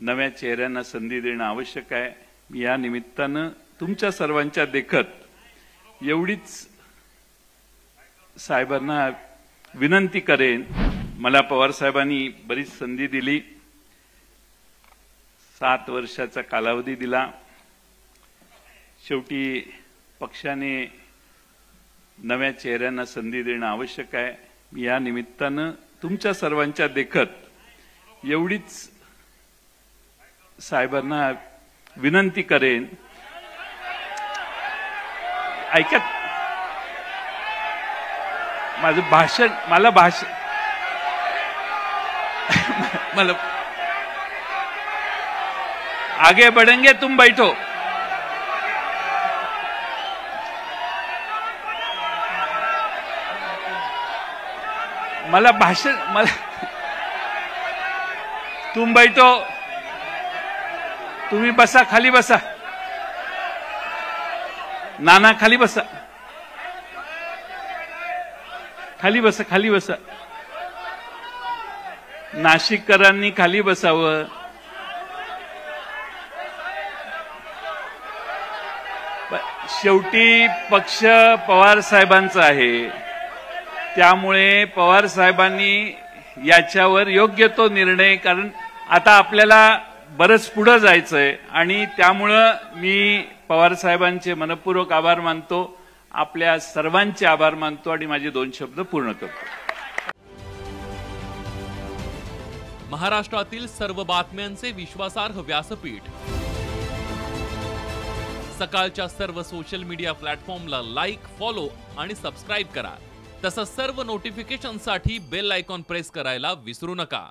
नव्या चेहऱ्यांना संधी देणं आवश्यक आहे. मी या निमित्तानं तुमच्या सर्वांच्या देखत एवढीच साहेबांना विनंती करेन. मला पवार साहेबांनी बरीच संधी दिली, 7 वर्षाचा कालावधी दिला. शेवटी पक्षाने नव्या चेहऱ्यांना संधी देणं आवश्यक आहे. मी या निमित्तानं तुमच्या सर्वांच्या देखत एवढीच साहेबांना विनंती करेन. ऐकत माझं भाषण मला आगे बढ़ेंगे तुम बैठो. तुम बैठो, तुम्ही बसा, खाली बसा. नाना खाली बसा, खाली बसा, खाली बसा. नाशिककरांनी खाली बसावं. शेवटी पक्ष पवार साहेबांचा आहे, त्यामुळे पवार साहेबांनी याच्यावर योग्य तो निर्णय, कारण आता आपल्याला बरंच पुढे जायचंय आणि त्यामुळं मी पवार साहेबांचे मनपूर्वक आभार मानतो, आपल्या सर्वांचे आभार मानतो आणि माझे 2 शब्द पूर्ण करतो. महाराष्ट्रातील सर्व बातम्यांचे विश्वासार्ह व्यासपीठ. सकाळच्या सर्व सोशल मीडिया प्लॅटफॉर्मला लाईक, फॉलो आणि सबस्क्राईब करा. तसंच सर्व नोटिफिकेशनसाठी बेल आयकॉन प्रेस करायला विसरू नका.